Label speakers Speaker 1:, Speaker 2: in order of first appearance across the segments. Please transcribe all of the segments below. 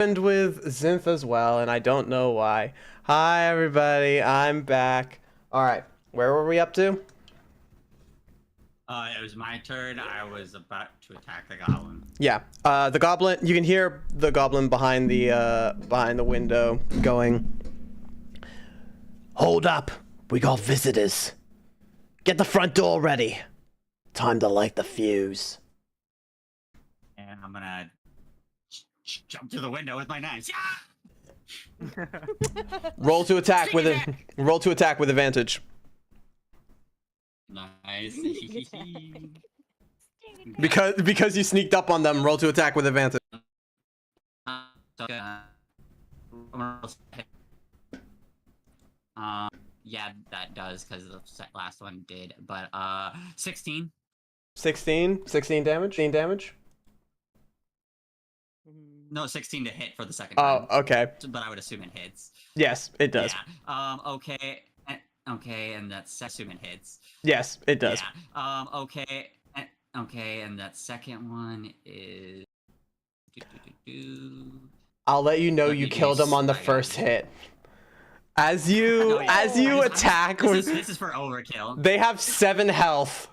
Speaker 1: with Zinth as well, and I don't know why. Hi everybody, I'm back. Alright, where were we up to?
Speaker 2: It was my turn. I was about to attack the goblin.
Speaker 1: Yeah, the goblin, you can hear the goblin behind the window going, "Hold up, we got visitors. Get the front door ready. Time to light the fuse."
Speaker 2: And I'm gonna jump to the window with my knives. Yeah!
Speaker 1: Roll to attack with advantage.
Speaker 2: Nice.
Speaker 1: Because you sneaked up on them, roll to attack with advantage.
Speaker 2: Yeah, that does, because the last one did. But 16.
Speaker 1: 16 damage. 16 damage.
Speaker 2: No, 16 to hit for the second
Speaker 1: Oh,
Speaker 2: time.
Speaker 1: okay.
Speaker 2: But I would assume it hits.
Speaker 1: Yes, it does.
Speaker 2: Yeah. Okay. Okay, and that's assume it hits.
Speaker 1: Yes, it does.
Speaker 2: Yeah. Okay. Okay, and that second one is.
Speaker 1: I'll let you know you killed him on the first hit. As you attack,
Speaker 2: this is for overkill.
Speaker 1: They have 7 health.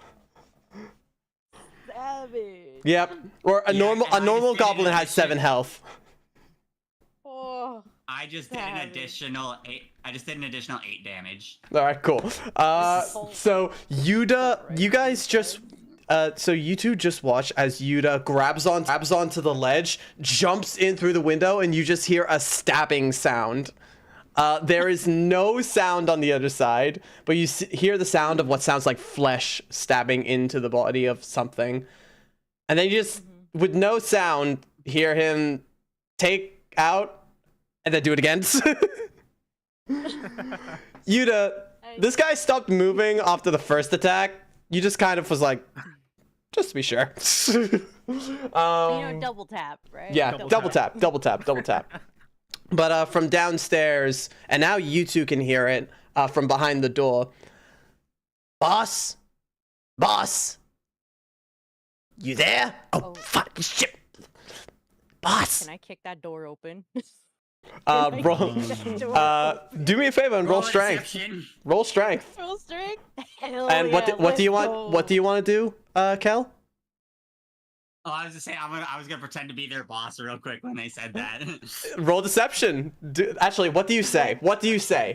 Speaker 3: Savage.
Speaker 1: Yep. Or a normal goblin has 7 health.
Speaker 3: Oh.
Speaker 2: I just did an additional 8. I just did an additional 8 damage.
Speaker 1: All right, cool. So Yuda, you guys just. So you two just watch as Yuda grabs onto the ledge, jumps in through the window, and you just hear a stabbing sound. There is no sound on the other side, but you hear the sound of what sounds like flesh stabbing into the body of something. And then you just, with no sound, hear him take out and then do it again. Yuda, this guy stopped moving after the first attack. You just kind of was like, just to be sure.
Speaker 3: Double tap, right?
Speaker 1: Yeah, double tap. But from downstairs, and now you two can hear it from behind the door. Boss, you there? Oh. Fuck, shit. Boss.
Speaker 3: Can I kick that door open?
Speaker 1: Roll. Do me a favor and roll strength.
Speaker 2: Deception.
Speaker 1: Roll strength.
Speaker 3: Roll strength. Hell
Speaker 1: And
Speaker 3: yeah,
Speaker 1: what do you
Speaker 3: let's
Speaker 1: want?
Speaker 3: go.
Speaker 1: What do you want to do, Kel?
Speaker 2: Oh, I was just saying, I was gonna pretend to be their boss real quick when they said that.
Speaker 1: Roll deception. Actually, what do you say? What do you say?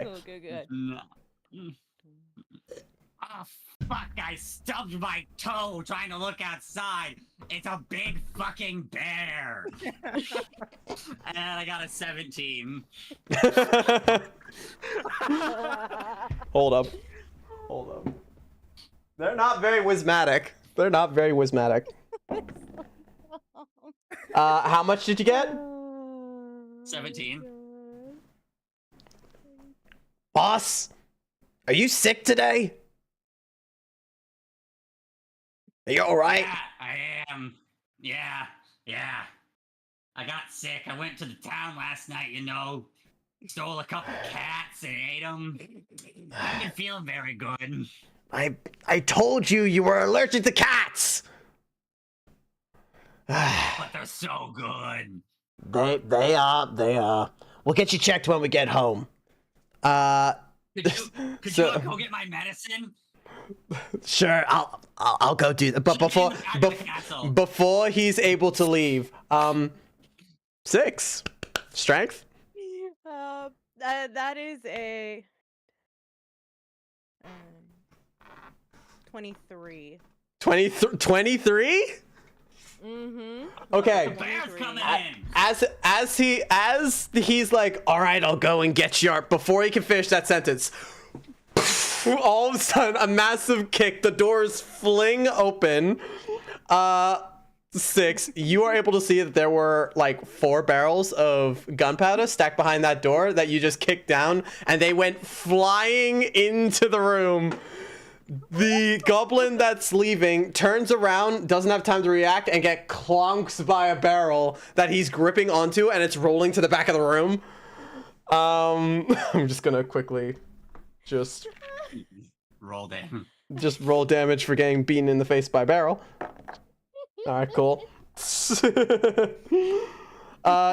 Speaker 3: Oh, good.
Speaker 2: No. Oh, fuck, I stubbed my toe trying to look outside. It's a big fucking bear. And I got a 17.
Speaker 1: Hold up. They're not very wismatic. How much did you get?
Speaker 2: 17.
Speaker 1: Boss, are you sick today? Are you alright?
Speaker 2: Yeah, I am. Yeah. I got sick. I went to the town last night, Stole a couple cats and ate them. I didn't feel very good.
Speaker 1: I told you were allergic to cats!
Speaker 2: But they're so good.
Speaker 1: They are. We'll get you checked when we get home.
Speaker 2: Could
Speaker 1: So-
Speaker 2: you go get my medicine?
Speaker 1: Sure, I'll go do that. But before he's able to leave, 6 strength.
Speaker 3: That is a 23.
Speaker 1: 23? Okay.
Speaker 2: The bear's coming in.
Speaker 1: As he's like, all right, I'll go and get you. Before he can finish that sentence, all of a sudden, a massive kick. The doors fling open. 6. You are able to see that there were like 4 barrels of gunpowder stacked behind that door that you just kicked down, and they went flying into the room. The goblin that's leaving turns around, doesn't have time to react, and get clonks by a barrel that he's gripping onto, and it's rolling to the back of the room. I'm just gonna quickly
Speaker 2: roll damage.
Speaker 1: Just roll damage for getting beaten in the face by a barrel. Alright, cool.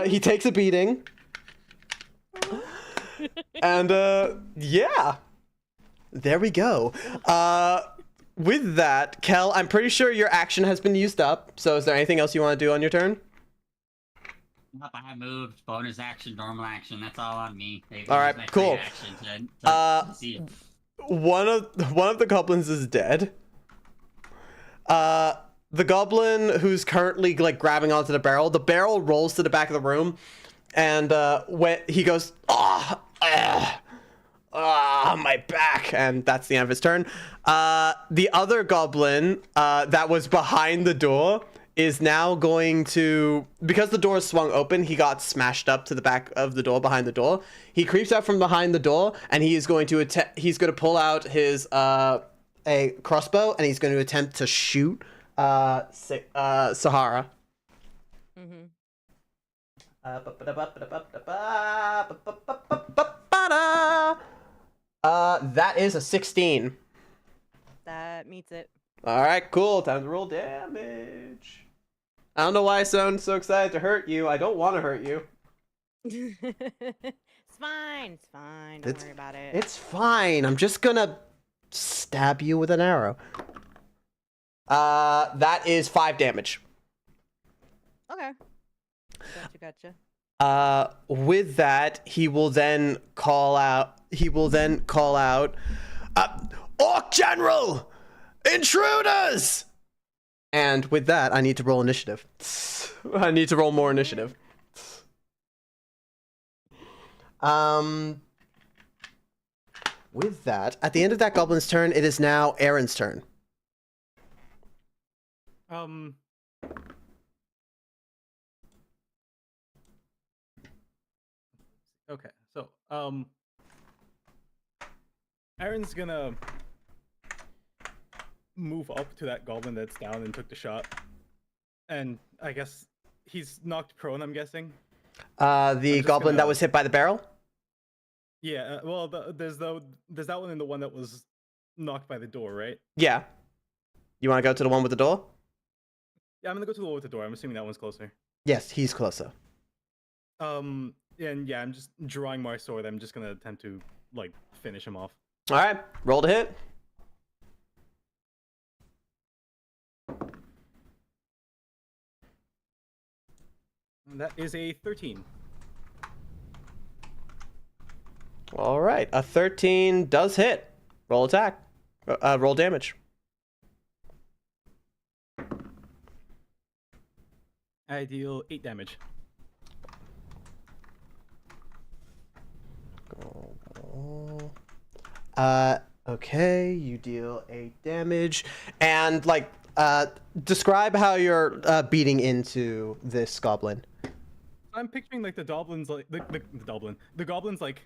Speaker 1: He takes a beating. And yeah. There we go. With that, Kel, I'm pretty sure your action has been used up. So is there anything else you want to do on your turn?
Speaker 2: Nope, I moved. Bonus action, normal action. That's all on me.
Speaker 1: All right, cool.
Speaker 2: To see.
Speaker 1: One of the goblins is dead. The goblin who's currently like grabbing onto the barrel rolls to the back of the room, and when he goes, my back, and that's the end of his turn. The other goblin that was behind the door is now going to, because the door swung open, he got smashed up to the back of the door behind the door. He creeps out from behind the door, and he is going to pull out his a crossbow, and he's going to attempt to shoot Sahara.
Speaker 3: Mm-hmm.
Speaker 1: That is a 16.
Speaker 3: That meets it.
Speaker 1: All right, cool. Time to roll damage. I don't know why I sound so excited to hurt you. I don't want to hurt you.
Speaker 3: It's fine. It's fine. Don't worry about it.
Speaker 1: It's fine. I'm just gonna stab you with an arrow. That is 5 damage.
Speaker 3: Okay. Gotcha.
Speaker 1: With that, he will then call out. Orc General! Intruders! And with that, I need to roll initiative. I need to roll more initiative. With that, at the end of that goblin's turn, it is now Aaron's turn.
Speaker 4: Okay, so Aaron's gonna move up to that goblin that's down and took the shot, and I guess he's knocked prone. I'm guessing.
Speaker 1: The goblin that was hit by the barrel.
Speaker 4: Yeah, well, there's that one and the one that was knocked by the door, right?
Speaker 1: Yeah. You want to go to the one with the door?
Speaker 4: Yeah, I'm gonna go to the one with the door. I'm assuming that one's closer.
Speaker 1: Yes, he's closer.
Speaker 4: And yeah, I'm just drawing my sword. I'm just gonna attempt to like finish him off.
Speaker 1: All right, roll to hit.
Speaker 4: And that is a 13.
Speaker 1: All right, a 13 does hit. Roll attack. Roll damage.
Speaker 4: I deal 8 damage.
Speaker 1: Okay, you deal 8 damage, and like, describe how you're beating into this goblin.
Speaker 4: I'm picturing like the goblin's like the goblin's like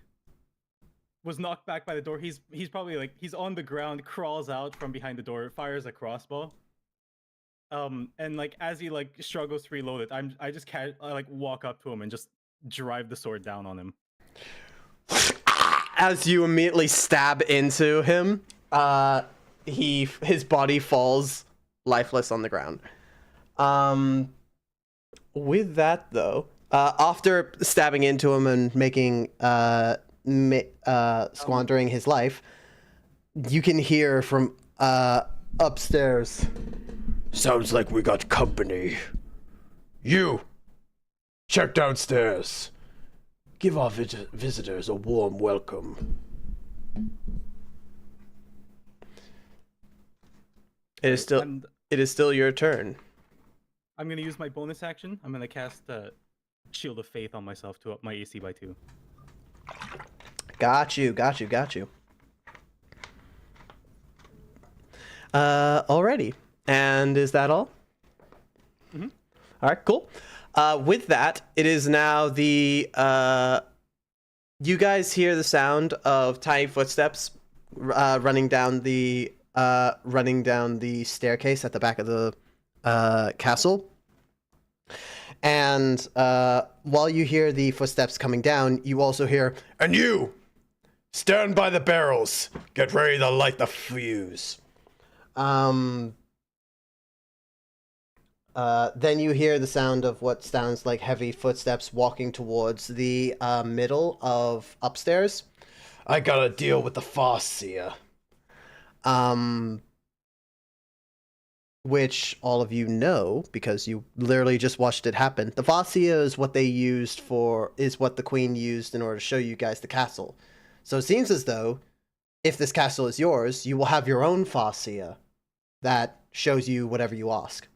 Speaker 4: was knocked back by the door. He's probably like he's on the ground, crawls out from behind the door, fires a crossbow. And like as he like struggles to reload it, I just like walk up to him and just drive the sword down on him.
Speaker 1: As you immediately stab into him, his body falls lifeless on the ground. With that though, after stabbing into him and making squandering his life, you can hear from upstairs. Sounds like we got company. You, check downstairs. Give our visitors a warm welcome. It is still your turn.
Speaker 4: I'm gonna use my bonus action. I'm gonna cast Shield of Faith on myself to up my AC by 2.
Speaker 1: Got you. Alrighty. And is that all?
Speaker 4: Mm-hmm.
Speaker 1: All right, cool. With that, it is now the you guys hear the sound of tiny footsteps running down the staircase at the back of the castle. And while you hear the footsteps coming down, you also hear, "And you, stand by the barrels. Get ready to light the fuse." Then you hear the sound of what sounds like heavy footsteps walking towards the middle of upstairs. I gotta deal with the Farseer. Which all of you know because you literally just watched it happen. The Farseer is what the Queen used in order to show you guys the castle. So it seems as though if this castle is yours, you will have your own Farseer that shows you whatever you ask.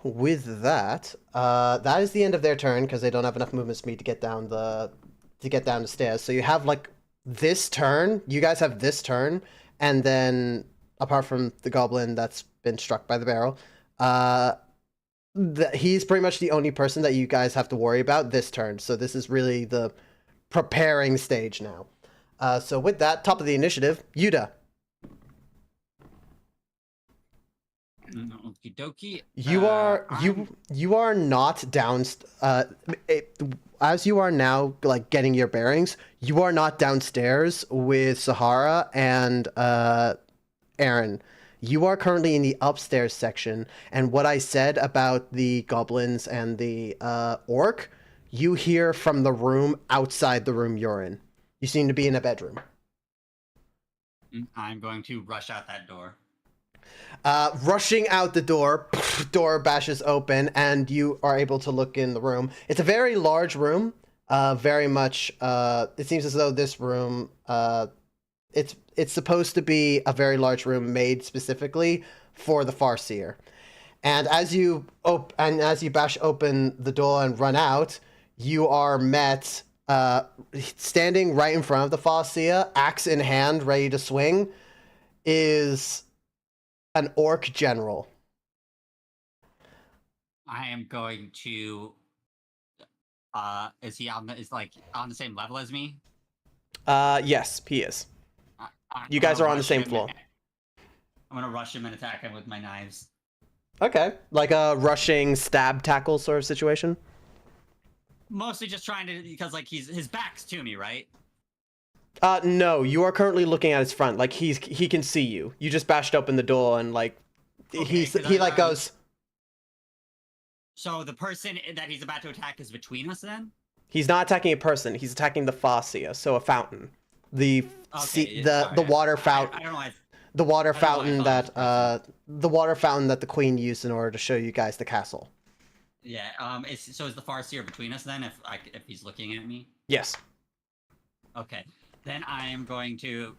Speaker 1: With that, that is the end of their turn because they don't have enough movement speed to get down the stairs. So you have like this turn. You guys have this turn, and then apart from the goblin that's been struck by the barrel, he's pretty much the only person that you guys have to worry about this turn. So this is really the preparing stage now. So with that, top of the initiative, Yuda.
Speaker 2: Okie dokie.
Speaker 1: You are not down. As you are now like getting your bearings, you are not downstairs with Sahara and Aaron. You are currently in the upstairs section, and what I said about the goblins and the orc, you hear from the room outside the room you're in. You seem to be in a bedroom.
Speaker 2: I'm going to rush out that door.
Speaker 1: Rushing out the door, door bashes open, and you are able to look in the room. It's a very large room. Very much. It seems as though this room. It's supposed to be a very large room made specifically for the Farseer. And as you bash open the door and run out, you are met. Standing right in front of the Farseer, axe in hand, ready to swing, is an orc general.
Speaker 2: I am going to. Is he on the same level as me?
Speaker 1: Yes, he is. You guys are on the same floor.
Speaker 2: I'm gonna rush him and attack him with my knives.
Speaker 1: Okay, like a rushing stab tackle sort of situation.
Speaker 2: Mostly just trying to, because like his back's to me, right?
Speaker 1: No, you are currently looking at his front. Like he can see you. You just bashed open the door and like
Speaker 2: Okay,
Speaker 1: he goes.
Speaker 2: So the person that he's about to attack is between us then?
Speaker 1: He's not attacking a person. He's attacking the Farseer, so a fountain. The water fountain.
Speaker 2: I don't know why.
Speaker 1: The water fountain that the Queen used in order to show you guys the castle.
Speaker 2: Yeah. Is the Farseer between us then? If he's looking at me.
Speaker 1: Yes.
Speaker 2: Okay. Then I am going to.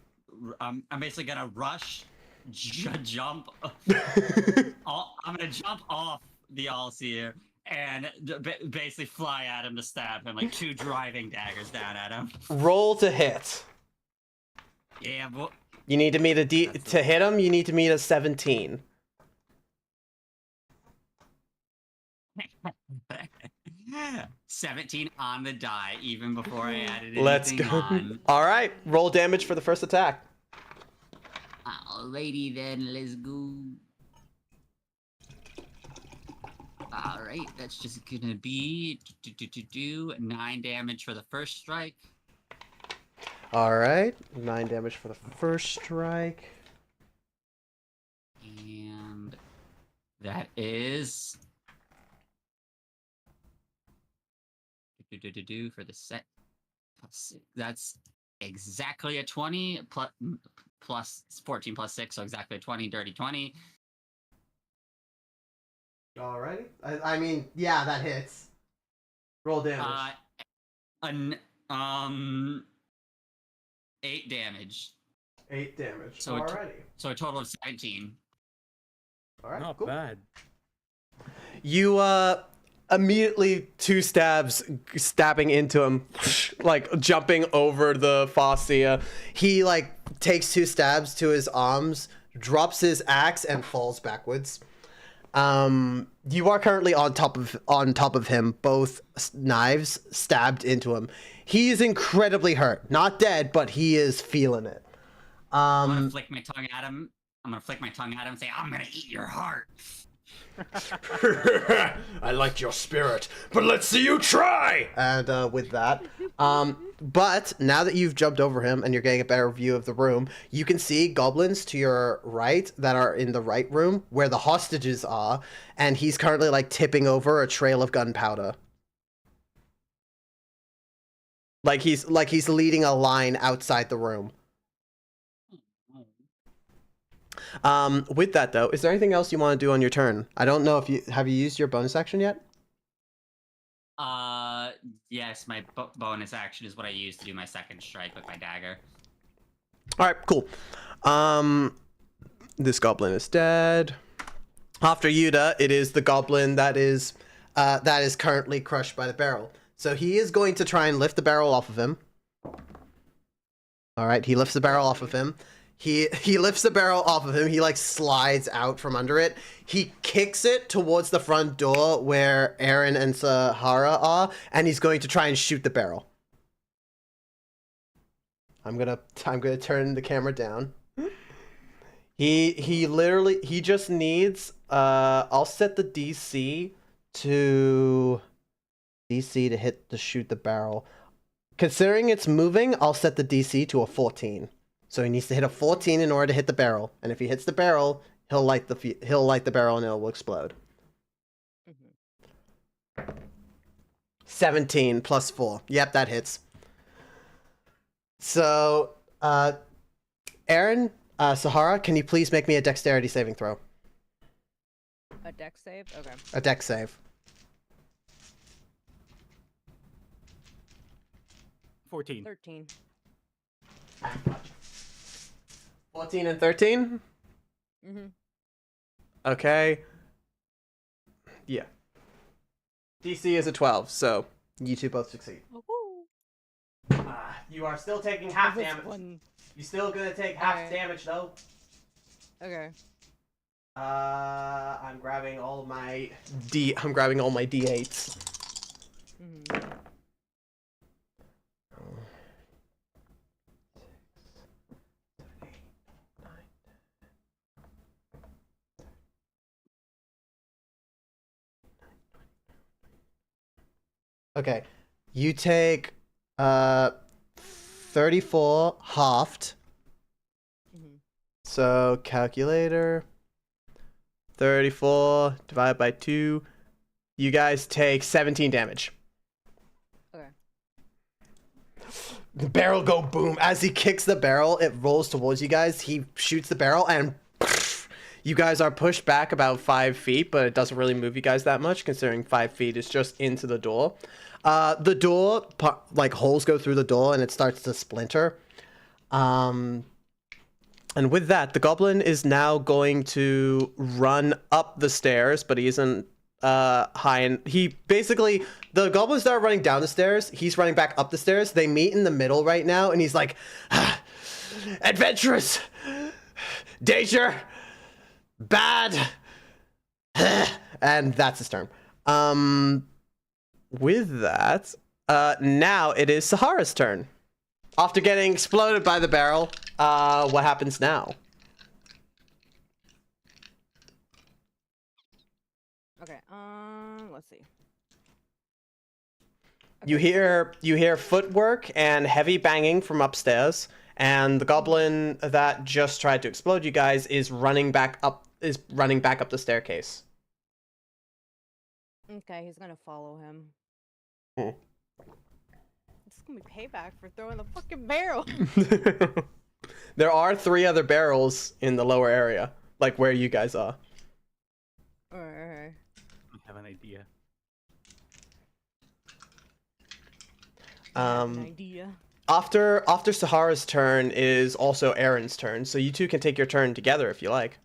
Speaker 2: I'm basically gonna rush, jump. I'm gonna jump off the All-Seer and basically fly at him to stab him, like 2 driving daggers down at him.
Speaker 1: Roll to hit.
Speaker 2: Yeah, but
Speaker 1: you need to meet to hit him. You need to meet a 17.
Speaker 2: Yeah. 17 on the die, even before I added anything.
Speaker 1: Let's go.
Speaker 2: On.
Speaker 1: All right, roll damage for the first attack.
Speaker 2: Alrighty then, let's go. Alright, that's just gonna be 9 damage for the first strike.
Speaker 1: All right, 9 damage for the first strike.
Speaker 2: And that is for the set. That's exactly a 20 plus 14 plus 6, so exactly a 20, dirty 20.
Speaker 1: Alrighty. I mean, yeah, that hits. Roll damage.
Speaker 2: 8 damage.
Speaker 1: 8 damage.
Speaker 2: So
Speaker 1: alrighty.
Speaker 2: So a total of 17.
Speaker 1: Alright,
Speaker 4: Not
Speaker 1: cool.
Speaker 4: bad.
Speaker 1: You immediately 2 stabs stabbing into him, like jumping over the Farseer. He like takes 2 stabs to his arms, drops his axe, and falls backwards. You are currently on top of him, both knives stabbed into him. He is incredibly hurt, not dead, but he is feeling it.
Speaker 2: I'm gonna flick my tongue at him. I'm gonna flick my tongue at him and say, "I'm gonna eat your heart."
Speaker 1: I like your spirit, but let's see you try. And with that, but now that you've jumped over him and you're getting a better view of the room, you can see goblins to your right that are in the right room where the hostages are, and he's currently like tipping over a trail of gunpowder. Like he's leading a line outside the room. With that though, is there anything else you want to do on your turn? I don't know if you have you used your bonus action yet?
Speaker 2: Yes, my bonus action is what I use to do my second strike with my dagger.
Speaker 1: All right, cool. This goblin is dead. After Yuda, it is the goblin that is currently crushed by the barrel. So he is going to try and lift the barrel off of him. All right, he lifts the barrel off of him. He lifts the barrel off of him. He like slides out from under it. He kicks it towards the front door where Aaron and Sahara are, and he's going to try and shoot the barrel. I'm gonna turn the camera down. He just needs I'll set the DC to hit to shoot the barrel. Considering it's moving, I'll set the DC to a 14. So he needs to hit a 14 in order to hit the barrel. And if he hits the barrel, he'll light the barrel and it will explode. 17 plus 4. Yep, that hits. So, Aaron, Sahara, can you please make me a dexterity saving throw?
Speaker 3: A dex save? Okay.
Speaker 1: A dex save.
Speaker 4: 14.
Speaker 3: 13.
Speaker 1: 14 and 13?
Speaker 3: Mm-hmm.
Speaker 1: Okay. Yeah. DC is a 12, so you two both succeed. You are still taking half damage. You're still gonna take half damage, though.
Speaker 3: Okay.
Speaker 1: I'm grabbing all my D8s.
Speaker 3: Mm-hmm.
Speaker 1: Okay, you take 34 halved.
Speaker 3: Mm-hmm.
Speaker 1: So calculator, 34 divided by 2. You guys take 17 damage.
Speaker 3: Okay.
Speaker 1: The barrel go boom. As he kicks the barrel, it rolls towards you guys. He shoots the barrel and you guys are pushed back about 5 feet, but it doesn't really move you guys that much considering 5 feet is just into the door. The door, like holes go through the door and it starts to splinter. And with that, the goblin is now going to run up the stairs, but he isn't high. And the goblins start running down the stairs. He's running back up the stairs. They meet in the middle right now, and he's like, adventurous, danger, bad. And that's his turn. With that, now it is Sahara's turn. After getting exploded by the barrel, what happens now?
Speaker 3: Okay. Let's see.
Speaker 1: You hear footwork and heavy banging from upstairs, and the goblin that just tried to explode you guys is running back up the staircase.
Speaker 3: Okay, he's gonna follow him.
Speaker 1: Hmm.
Speaker 3: It's gonna be payback for throwing the fucking barrel.
Speaker 1: There are 3 other barrels in the lower area, like where you guys are.
Speaker 3: Alright.
Speaker 4: I have an idea.
Speaker 3: An idea.
Speaker 1: After Sahara's turn is also Aaron's turn, so you two can take your turn together if you like.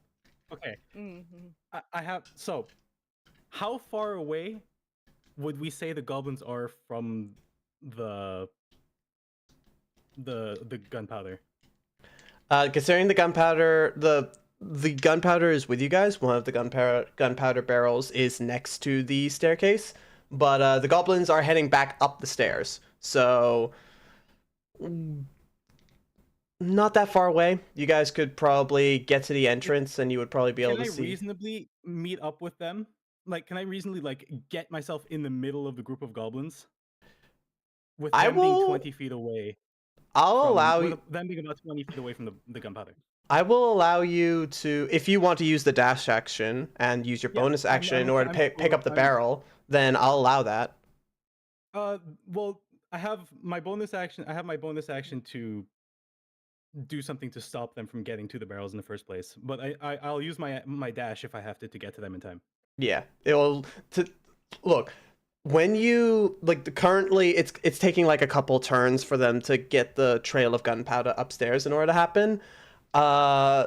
Speaker 4: Okay.
Speaker 3: Mm-hmm.
Speaker 4: I have. So, how far away would we say the goblins are from the gunpowder?
Speaker 1: Considering the gunpowder, the gunpowder is with you guys. One of the gunpowder barrels is next to the staircase, but the goblins are heading back up the stairs. So Not that far away. You guys could probably get to the entrance, and you would probably be able
Speaker 4: Can
Speaker 1: to
Speaker 4: I
Speaker 1: see.
Speaker 4: reasonably meet up with them? Like, can I reasonably like get myself in the middle of the group of goblins? With
Speaker 1: I
Speaker 4: them being
Speaker 1: will.
Speaker 4: 20 feet away
Speaker 1: I'll
Speaker 4: from
Speaker 1: allow
Speaker 4: with
Speaker 1: you.
Speaker 4: them being about 20 feet away from the gunpowder.
Speaker 1: I will allow you to, if you want to use the dash action and use your
Speaker 4: Yeah,
Speaker 1: bonus action in
Speaker 4: I'm,
Speaker 1: order to
Speaker 4: I'm,
Speaker 1: pick up the
Speaker 4: I'm
Speaker 1: barrel, then I'll allow that.
Speaker 4: well, I have my bonus action. I have my bonus action to do something to stop them from getting to the barrels in the first place. But I'll use my dash if I have to get to them in time.
Speaker 1: Yeah, it'll to look when you currently it's taking like a couple turns for them to get the trail of gunpowder upstairs in order to happen. Uh,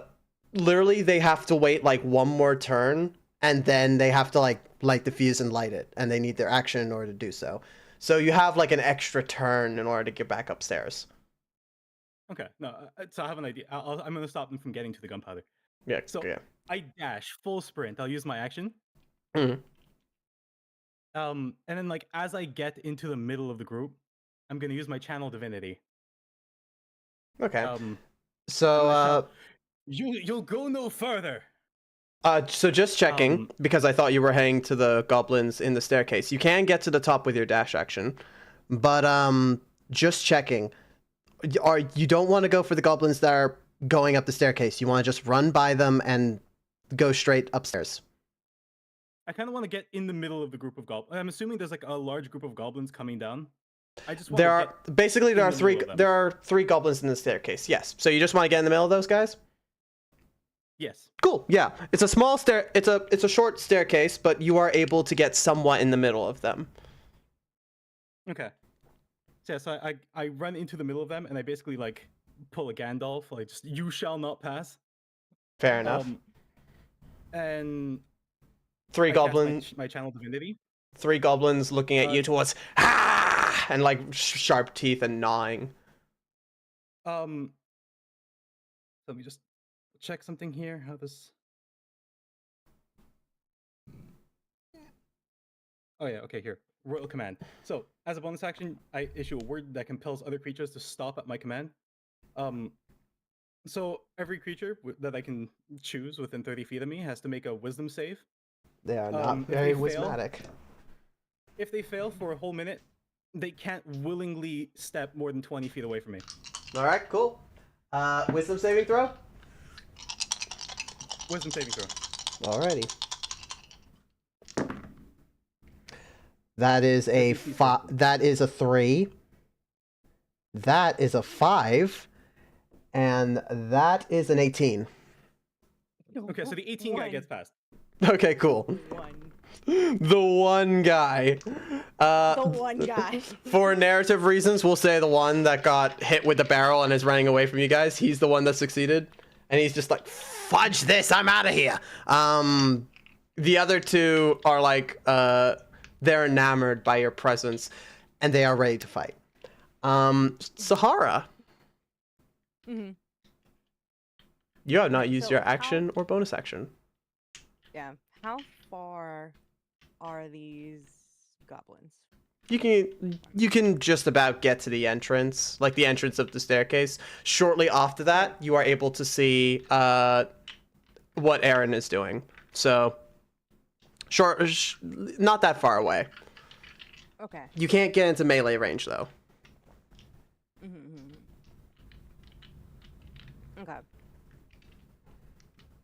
Speaker 1: Literally they have to wait like one more turn, and then they have to like light the fuse and light it, and they need their action in order to do so. So you have like an extra turn in order to get back upstairs.
Speaker 4: Okay, no, so I have an idea. I'm gonna stop them from getting to the gunpowder.
Speaker 1: Yeah,
Speaker 4: So
Speaker 1: yeah.
Speaker 4: I dash full sprint. I'll use my action.
Speaker 1: Mhm.
Speaker 4: And then like as I get into the middle of the group, I'm gonna use my channel divinity.
Speaker 1: Okay.
Speaker 4: I'm
Speaker 1: So
Speaker 4: gonna shout, you'll go no further.
Speaker 1: so just checking, because I thought you were heading to the goblins in the staircase. You can get to the top with your dash action, but just checking. You don't want to go for the goblins that are going up the staircase. You want to just run by them and go straight upstairs.
Speaker 4: I kind of want to get in the middle of the group of goblins. I'm assuming there's like a large group of goblins coming down. I just want
Speaker 1: There
Speaker 4: to
Speaker 1: are
Speaker 4: get
Speaker 1: basically there
Speaker 4: in
Speaker 1: are
Speaker 4: the
Speaker 1: three
Speaker 4: middle of them.
Speaker 1: there are three goblins in the staircase. Yes. So you just want to get in the middle of those guys?
Speaker 4: Yes.
Speaker 1: Cool. Yeah. It's a small it's a short staircase, but you are able to get somewhat in the middle of them.
Speaker 4: Okay. So yeah, so I run into the middle of them and I basically like pull a Gandalf, like just you shall not pass.
Speaker 1: Fair enough.
Speaker 4: And
Speaker 1: Three
Speaker 4: I cast
Speaker 1: goblins.
Speaker 4: my channel divinity.
Speaker 1: Three goblins looking at you towards and like sharp teeth and gnawing.
Speaker 4: Let me just check something here. How this? Oh yeah, okay, here. Royal command. So, as a bonus action, I issue a word that compels other creatures to stop at my command. So every creature that I can choose within 30 feet of me has to make a wisdom save.
Speaker 1: They are not
Speaker 4: If
Speaker 1: very
Speaker 4: they fail-
Speaker 1: wismatic.
Speaker 4: If they fail for a whole minute, they can't willingly step more than 20 feet away from me.
Speaker 1: All right, cool. Wisdom saving throw.
Speaker 4: Wisdom saving throw.
Speaker 1: Alrighty. That is a that is a 3. That is a 5. And that is an 18.
Speaker 4: Okay, so the 18 guy gets passed.
Speaker 1: Okay, cool. The one guy.
Speaker 3: The one guy.
Speaker 1: For narrative reasons, we'll say the one that got hit with the barrel and is running away from you guys. He's the one that succeeded. And he's just like, fudge this, I'm out of here. The other two are like, they're enamored by your presence and they are ready to fight. Sahara.
Speaker 3: Mm-hmm.
Speaker 1: You have not used
Speaker 3: So
Speaker 1: your
Speaker 3: how-
Speaker 1: action or bonus action.
Speaker 3: Yeah. How far are these goblins?
Speaker 1: You can just about get to the entrance, like the entrance of the staircase. Shortly after that, you are able to see what Aaron is doing. So, not that far away.
Speaker 3: Okay.
Speaker 1: You can't get into melee range though.
Speaker 3: Mm-hmm. Okay.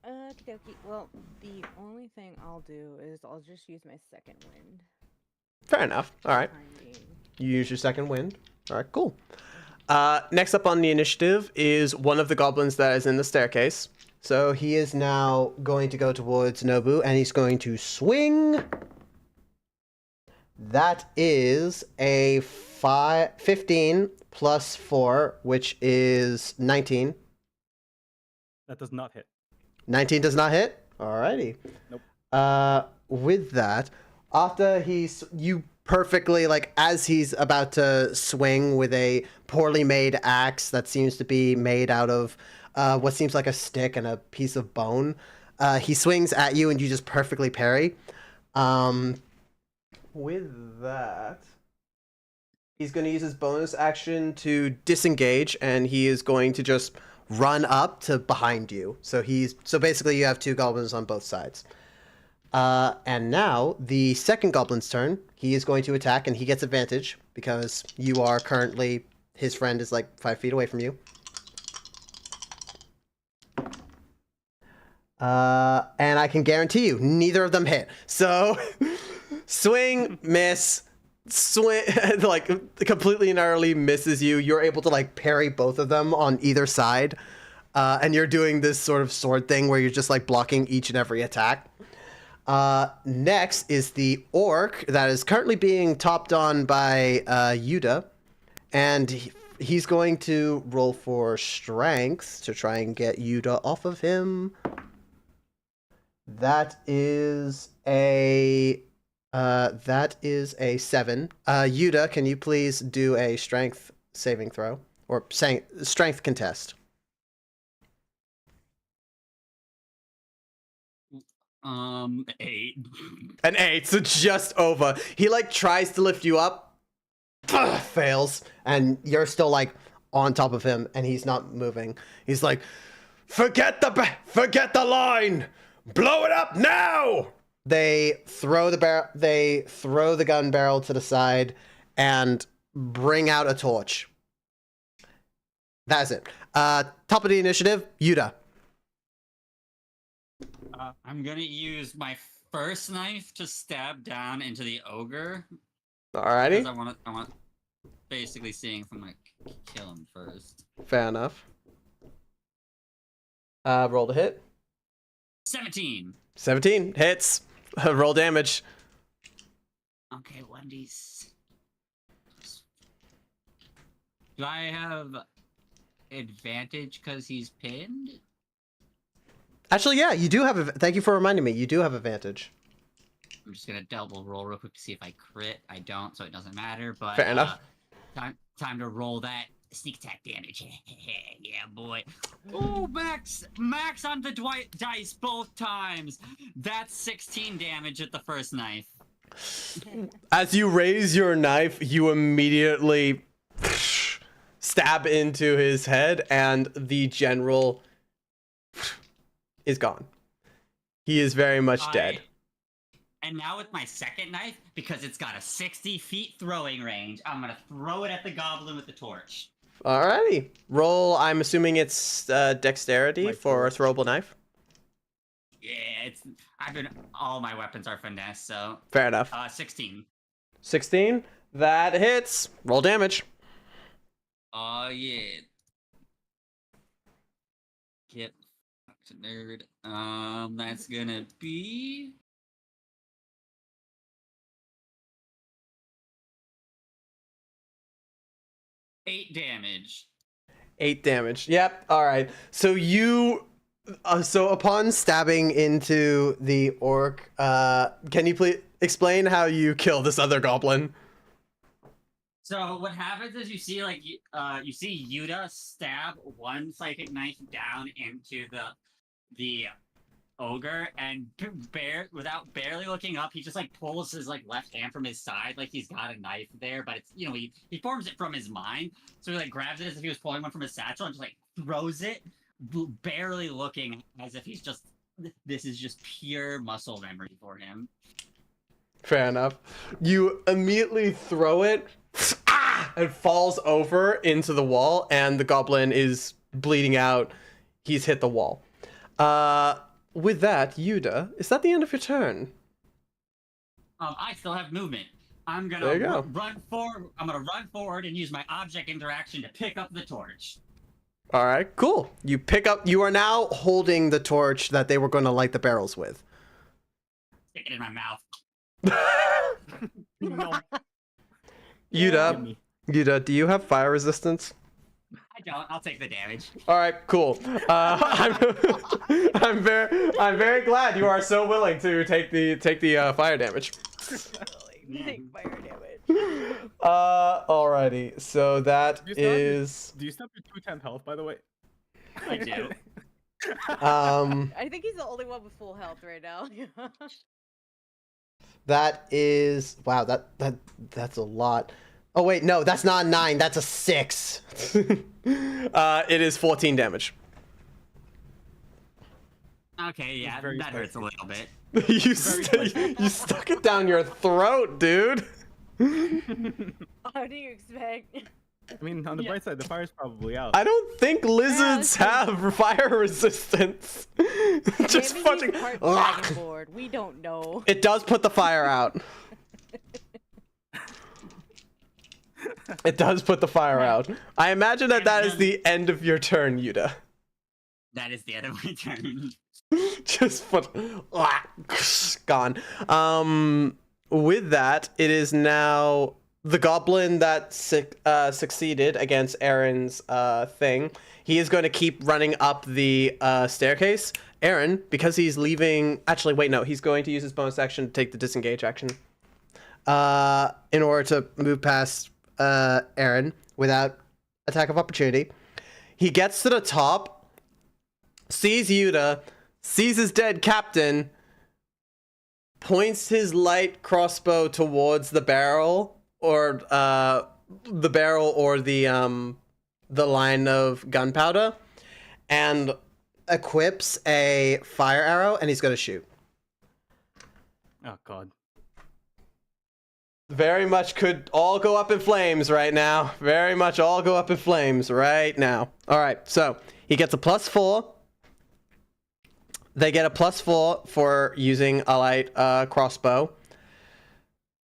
Speaker 3: Okie dokie. Well, the only thing I'll do is I'll just use my second wind.
Speaker 1: Fair enough. All right. You use your second wind. All right, cool. Next up on the initiative is one of the goblins that is in the staircase. So he is now going to go towards Nobu, and he's going to swing. That is a 15 plus 4, which is 19.
Speaker 4: That does not hit.
Speaker 1: 19 does not hit? Alrighty.
Speaker 4: Nope.
Speaker 1: With that, after you perfectly, like, as he's about to swing with a poorly made axe that seems to be made out of what seems like a stick and a piece of bone, he swings at you and you just perfectly parry. With that, He's going to use his bonus action to disengage, and he is going to just run up to behind you. So basically you have two goblins on both sides. And now the second goblin's turn. He is going to attack, and he gets advantage because you are currently, his friend is like 5 feet away from you. And I can guarantee you, neither of them hit. So, swing, miss, swing, like completely and utterly misses you. You're able to like parry both of them on either side. And you're doing this sort of sword thing where you're just like blocking each and every attack. Next is the orc that is currently being topped on by Yuda. And he's going to roll for strength to try and get Yuda off of him. That is a 7. Yuda, can you please do a strength saving throw or strength contest?
Speaker 2: 8.
Speaker 1: An 8, so just over. He like tries to lift you up, fails, and you're still like on top of him, and he's not moving. He's like, forget the line. Blow it up now! They throw the gun barrel to the side and bring out a torch. That's it. Top of the initiative, Yuda.
Speaker 2: I'm gonna use my first knife to stab down into the ogre.
Speaker 1: Alrighty.
Speaker 2: Because I want basically seeing if I'm gonna kill him first.
Speaker 1: Fair enough. Roll to hit.
Speaker 2: 17.
Speaker 1: 17 hits. Roll damage.
Speaker 2: Okay, 1d. Do I have advantage because he's pinned?
Speaker 1: Actually, yeah, you do have. Thank you for reminding me. You do have advantage.
Speaker 2: I'm just gonna double roll real quick to see if I crit. I don't, so it doesn't matter. But
Speaker 1: Fair enough.
Speaker 2: Time to roll that sneak attack damage. Yeah, boy. Oh, max on the dice both times. That's 16 damage at the first knife.
Speaker 1: As you raise your knife, you immediately stab into his head, and the general is gone. He is very much dead.
Speaker 2: And now with my second knife, because it's got a 60 feet throwing range, I'm gonna throw it at the goblin with the torch.
Speaker 1: Alrighty. Roll, I'm assuming it's dexterity for a throwable knife.
Speaker 2: Yeah, all my weapons are finesse, so.
Speaker 1: Fair enough.
Speaker 2: 16.
Speaker 1: 16? That hits. Roll damage.
Speaker 2: Oh, yeah. Get fucked, nerd. That's gonna be... eight damage.
Speaker 1: 8 damage. Yep. All right. So so upon stabbing into the orc, can you please explain how you kill this other goblin?
Speaker 2: So what happens is you see you see Yuda stab one psychic knife down into the ogre, and without barely looking up, he just like pulls his like left hand from his side, like he's got a knife there, but it's he forms it from his mind. So he like grabs it as if he was pulling one from his satchel and just like throws it, barely looking, as if this is just pure muscle memory for him.
Speaker 1: Fair enough. You immediately throw it, and falls over into the wall, and the goblin is bleeding out. He's hit the wall. With that, Yuda, is that the end of your turn?
Speaker 2: I still have movement. I'm
Speaker 1: There
Speaker 2: gonna
Speaker 1: you go.
Speaker 2: run forward. I'm gonna run forward and use my object interaction to pick up the torch.
Speaker 1: All right, cool. You are now holding the torch that they were going to light the barrels with.
Speaker 2: Stick it in my mouth.
Speaker 4: No.
Speaker 1: Yuda, do you have fire resistance?
Speaker 2: I don't. I'll take the damage.
Speaker 1: All right, cool. I'm very glad you are so willing to take the fire damage.
Speaker 3: Take fire damage.
Speaker 1: Alrighty. So that
Speaker 4: Do you still have your 210 health, by the way?
Speaker 2: I do.
Speaker 3: I think he's the only one with full health right now.
Speaker 1: That is wow. That's a lot. Oh wait, no, that's not a 9. That's a 6. It is 14 damage.
Speaker 2: Okay, yeah,
Speaker 4: very
Speaker 2: that hurts a
Speaker 4: spicy.
Speaker 2: little bit.
Speaker 1: you stuck it down your throat, dude.
Speaker 3: What do you expect?
Speaker 4: I mean, on the bright side, the fire's probably out.
Speaker 1: I don't think lizards have fire resistance. Just
Speaker 3: Maybe
Speaker 1: fucking.
Speaker 3: he's part dragonborn. We don't know.
Speaker 1: It does put the fire out. It does put the fire out. I imagine that is the end of your turn, Yuta.
Speaker 2: That is the end of my turn.
Speaker 1: Just put gone. With that, it is now the goblin that succeeded against Aaron's thing. He is going to keep running up the staircase. Aaron, because he's leaving. Actually, wait, no. He's going to use his bonus action to take the disengage action. In order to move past Aaron without attack of opportunity. He gets to the top, sees Yuta, sees his dead captain, points his light crossbow towards the barrel or the line of gunpowder, and equips a fire arrow, and he's going to shoot.
Speaker 4: Oh god.
Speaker 1: Very much could all go up in flames right now. Very much all go up in flames right now. All right, so he gets a +4. They get a +4 for using a light crossbow.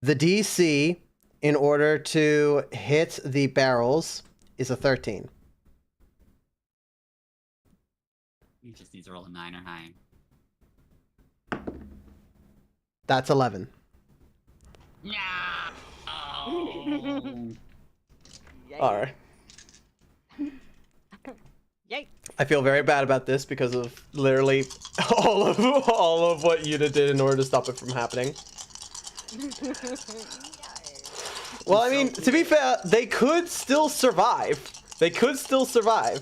Speaker 1: The DC in order to hit the barrels is a 13.
Speaker 2: He just needs to roll a 9 or higher.
Speaker 1: That's 11.
Speaker 2: Yeah. Oh.
Speaker 1: All right.
Speaker 3: Yikes.
Speaker 1: I feel very bad about this because of literally all of what Yuta did in order to stop it from happening. Well, I mean, to be fair, they could still survive. They could still survive.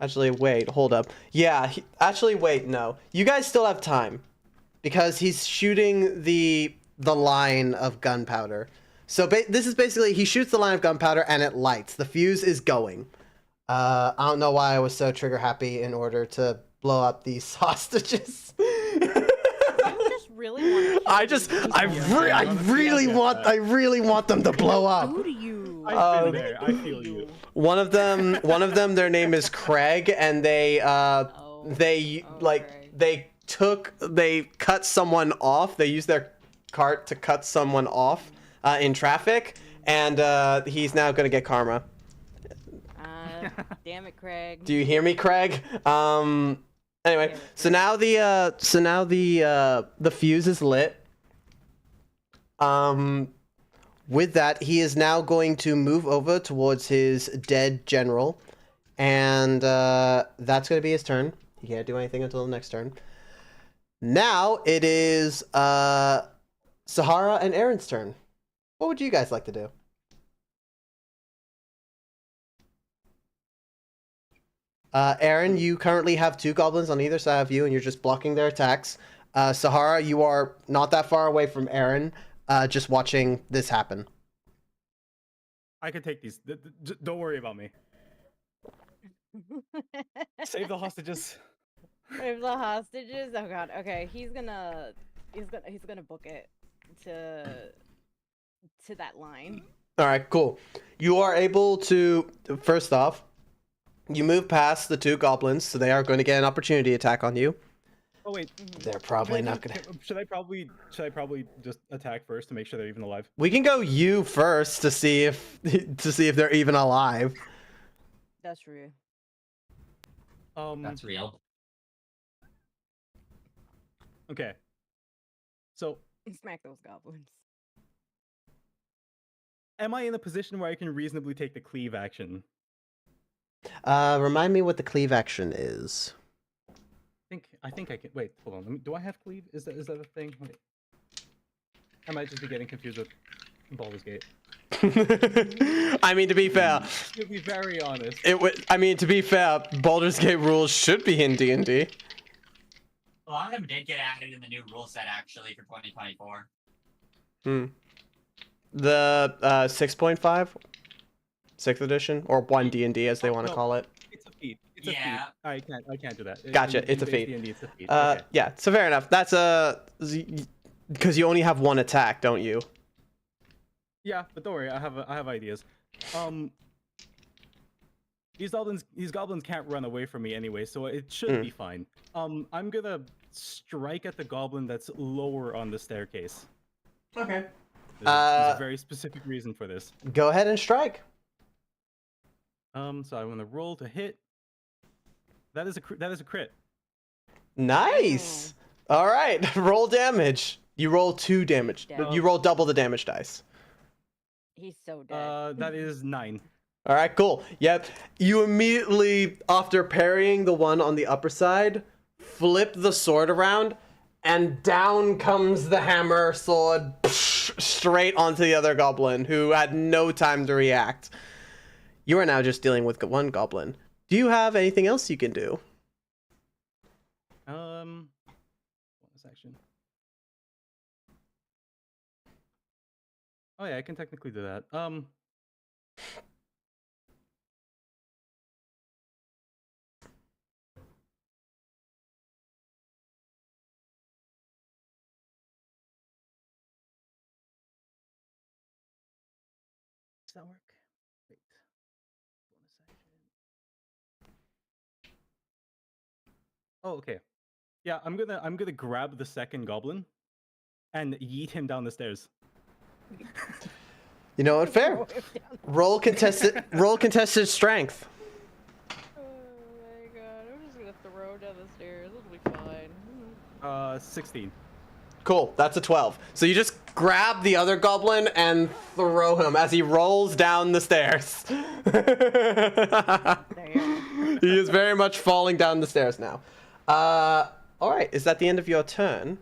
Speaker 1: Actually, wait, hold up. Yeah, actually, wait, no. You guys still have time. Because he's shooting the line of gunpowder. So this is basically, he shoots the line of gunpowder and it lights. The fuse is going. I don't know why I was so trigger happy in order to blow up these hostages.
Speaker 3: I just really want to
Speaker 1: I really want them to blow up.
Speaker 3: Who do you?
Speaker 4: I've been there. I feel you.
Speaker 1: One of them, their name is Craig, and they they cut someone off. They used their cart to cut someone off in traffic, and he's now gonna get karma.
Speaker 3: Damn it, Craig.
Speaker 1: Do you hear me, Craig? Anyway, so now the fuse is lit. With that, he is now going to move over towards his dead general, and that's gonna be his turn. He can't do anything until the next turn. Now it is Sahara and Aaron's turn. What would you guys like to do? Aaron, you currently have 2 goblins on either side of you, and you're just blocking their attacks. Sahara, you are not that far away from Aaron, just watching this happen.
Speaker 4: I can take these. Don't worry about me. Save the hostages.
Speaker 3: Save the hostages. Oh god. Okay, he's gonna book it to that line.
Speaker 1: All right, cool. You are able to, first off, you move past the 2 goblins, so they are going to get an opportunity attack on you.
Speaker 4: Oh wait.
Speaker 1: They're probably not gonna.
Speaker 4: Should I probably just attack first to make sure they're even alive?
Speaker 1: We can go you first to see if they're even alive.
Speaker 3: That's true.
Speaker 2: That's real.
Speaker 4: Okay. So,
Speaker 3: Smack those goblins.
Speaker 4: am I in a position where I can reasonably take the cleave action?
Speaker 1: Remind me what the cleave action is.
Speaker 4: I think I can. Wait, hold on. Do I have cleave? Is that a thing? Wait. I might just be getting confused with Baldur's Gate.
Speaker 1: I mean, to be fair,
Speaker 4: To be very honest.
Speaker 1: to be fair, Baldur's Gate rules should be in D&D.
Speaker 2: A lot of them did get added in the new rule set, actually, for 2024.
Speaker 1: The 6.5, 6th edition, or 1D&D as they want to
Speaker 4: No.
Speaker 1: call it.
Speaker 4: It's a feat. It's a
Speaker 2: Yeah.
Speaker 4: feat. I can't do that.
Speaker 1: Gotcha, it's a
Speaker 4: base
Speaker 1: feat.
Speaker 4: D&D, it's a feat. Okay.
Speaker 1: Yeah, so fair enough. That's because you only have one attack, don't you?
Speaker 4: Yeah, but don't worry, I have ideas. These goblins can't run away from me anyway, so it should be fine. I'm gonna strike at the goblin that's lower on the staircase.
Speaker 1: Okay.
Speaker 4: There's a very specific reason for this.
Speaker 1: Go ahead and strike.
Speaker 4: So I'm gonna roll to hit. That is a crit.
Speaker 1: Nice. All right, roll damage. You roll 2 damage.
Speaker 3: Damn.
Speaker 1: You roll double the damage dice.
Speaker 3: He's so dead.
Speaker 4: That is 9.
Speaker 1: All right, cool. Yep. You immediately, after parrying the one on the upper side, flip the sword around, and down comes the hammer sword straight onto the other goblin, who had no time to react. You are now just dealing with one goblin. Do you have anything else you can do?
Speaker 4: Bonus action. Oh yeah, I can technically do that. Does that work? Wait. Bonus action. Oh, okay. Yeah, I'm gonna grab the second goblin and yeet him down the stairs.
Speaker 1: You know what? Fair.
Speaker 3: Throw him down.
Speaker 1: Roll contested strength.
Speaker 3: Oh my god, I'm just gonna throw him down the stairs. It'll be fine.
Speaker 4: 16.
Speaker 1: Cool, that's a 12. So you just grab the other goblin and throw him as he rolls down the stairs.
Speaker 3: There you go.
Speaker 1: He is very much falling down the stairs now. All right, is that the end of your turn?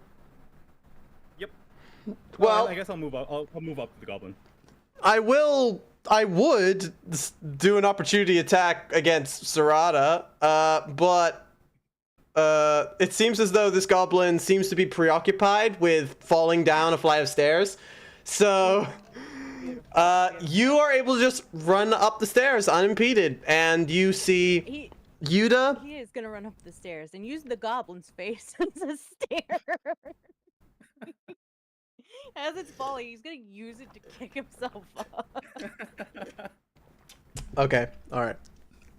Speaker 4: Yep.
Speaker 1: Well,
Speaker 4: I guess I'll move up. I'll move up to the goblin.
Speaker 1: I would do an opportunity attack against Sarada, but it seems as though this goblin seems to be preoccupied with falling down a flight of stairs. So, you are able to just run up the stairs unimpeded, and you see Yuda.
Speaker 3: He is gonna run up the stairs and use the goblin's face as a stair. As it's falling, he's gonna use it to kick himself up.
Speaker 1: Okay, all right.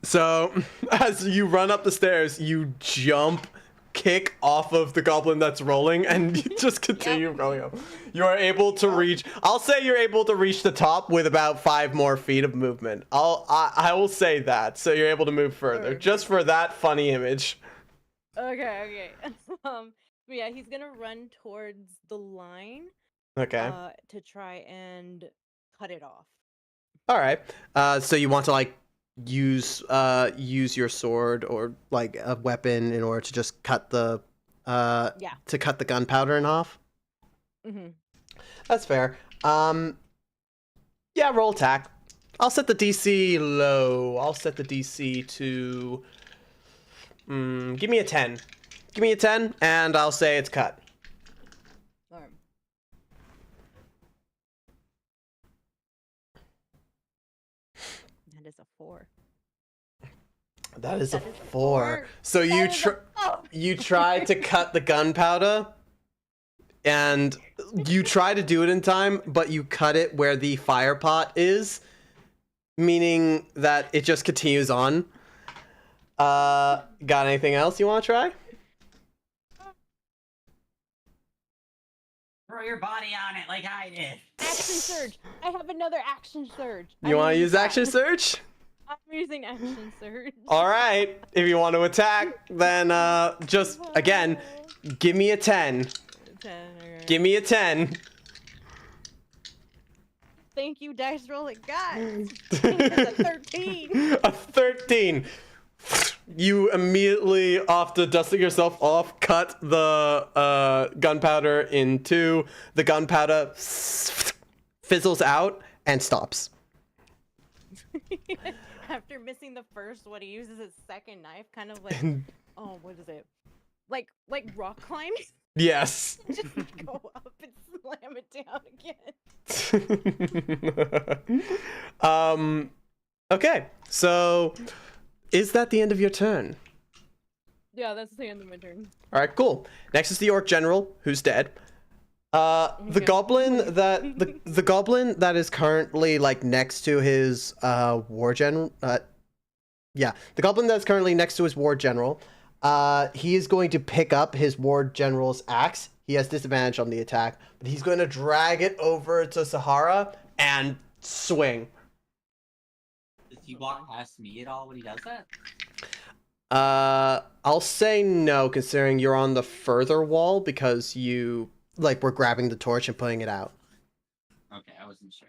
Speaker 1: So, as you run up the stairs, you jump, kick off of the goblin that's rolling, and you just continue rolling up. You are able to reach. I'll say you're able to reach the top with about 5 more feet of movement. I will say that. So you're able to move further,
Speaker 3: Okay.
Speaker 1: just for that funny image.
Speaker 3: Okay. But yeah, he's gonna run towards the line.
Speaker 1: Okay.
Speaker 3: To try and cut it off.
Speaker 1: All right. So you want to like use your sword or like a weapon in order to just cut the to cut the gunpowder in half?
Speaker 3: Mm-hmm.
Speaker 1: That's fair. Yeah, roll attack. I'll set the DC low. I'll set the DC to give me a 10. Give me a 10 and I'll say it's cut.
Speaker 3: Alright. That is a 4.
Speaker 1: That is a
Speaker 3: That is a
Speaker 1: 4.
Speaker 3: four.
Speaker 1: So you try to cut the gunpowder and you try to do it in time, but you cut it where the fire pot is, meaning that it just continues on. Got anything else you want to try?
Speaker 2: Throw your body on it like I did.
Speaker 3: Action surge! I have another action surge.
Speaker 1: You want to use
Speaker 3: that.
Speaker 1: action surge?
Speaker 3: I'm using action surge.
Speaker 1: All right. If you want to attack, then just again, give me a 10.
Speaker 3: 10, okay.
Speaker 1: Give me a 10.
Speaker 3: Thank you, dice rolling guys. It's a 13.
Speaker 1: A 13. You immediately, after dusting yourself off, cut the gunpowder in 2. The gunpowder fizzles out and stops.
Speaker 3: After missing the first one, he uses his second knife, kind of like, oh, what is it? Like rock climbing?
Speaker 1: Yes.
Speaker 3: Just go up and slam it down again.
Speaker 1: Okay, so is that the end of your turn?
Speaker 3: Yeah, that's the end of my turn.
Speaker 1: All right, cool. Next is the orc general, who's dead. The
Speaker 3: Okay.
Speaker 1: goblin that the goblin that is currently like next to his war general. Yeah, the goblin that's currently next to his war general. He is going to pick up his war general's axe. He has disadvantage on the attack, but he's going to drag it over to Sahara and swing.
Speaker 2: Does he walk past me at all when he does that?
Speaker 1: I'll say no, considering you're on the further wall because you like were grabbing the torch and putting it out.
Speaker 2: Okay, I wasn't sure.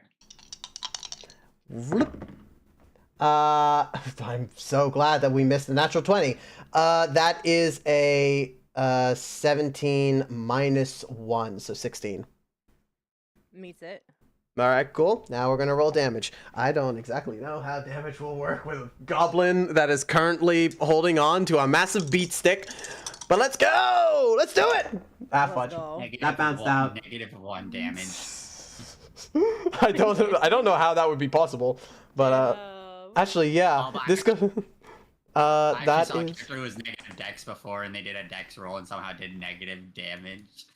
Speaker 1: I'm so glad that we missed the natural 20. That is a 17 minus 1, so 16.
Speaker 3: Meets it.
Speaker 1: All right, cool. Now we're going to roll damage. I don't exactly know how damage will work with a goblin that is currently holding on to a massive beat stick. But let's go! Let's do it! Ah, fudge.
Speaker 3: Go.
Speaker 1: That bounced out.
Speaker 2: -1 damage.
Speaker 1: I don't know how that would be possible, but actually, yeah.
Speaker 2: Oh,
Speaker 1: This go.
Speaker 2: I
Speaker 1: That
Speaker 2: actually saw a
Speaker 1: is
Speaker 2: character who was negative dex before, and they did a dex roll and somehow did negative damage.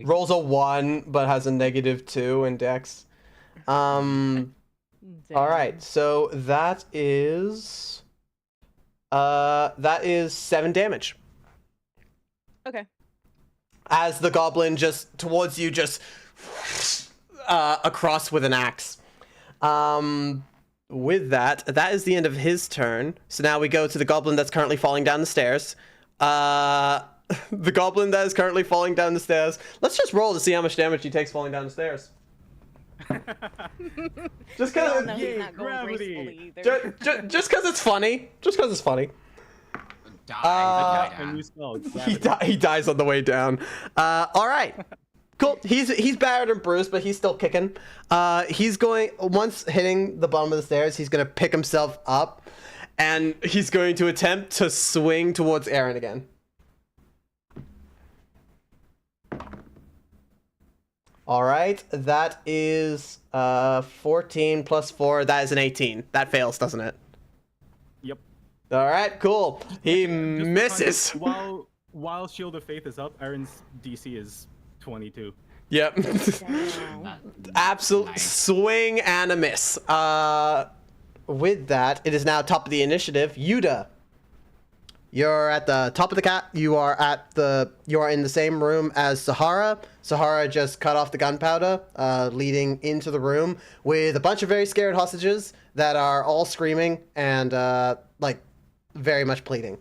Speaker 1: rolls a 1, but has a -2 in Dex. All right, so that is 7 damage.
Speaker 3: Okay.
Speaker 1: As the goblin just towards you, just across with an axe. With that is the end of his turn. So now we go to the goblin that's currently falling down the stairs. The goblin that is currently falling down the stairs. Let's just roll to see how much damage he takes falling down the stairs. Just
Speaker 3: We all
Speaker 1: because
Speaker 3: know he's not going
Speaker 4: gravity.
Speaker 3: gracefully either.
Speaker 1: just because it's funny. Just because it's funny.
Speaker 2: Die.
Speaker 4: And you spell
Speaker 1: He dies on the way down. All right. Cool. He's battered and bruised, but he's still kicking. He's going, once hitting the bottom of the stairs, he's going to pick himself up, and he's going to attempt to swing towards Aaron again. All right. That is 14 plus 4. That is an 18. That fails, doesn't it?
Speaker 4: Yep.
Speaker 1: All right. Cool. He
Speaker 4: Just for
Speaker 1: misses.
Speaker 4: context, while Shield of Faith is up, Aaron's DC is 22.
Speaker 1: Yep.
Speaker 3: Damn.
Speaker 1: Absolute
Speaker 2: Nice.
Speaker 1: swing and a miss. With that, it is now top of the initiative. Yuda, you're at the top of the cat. You are in the same room as Sahara. Sahara just cut off the gunpowder, leading into the room with a bunch of very scared hostages that are all screaming and like very much pleading.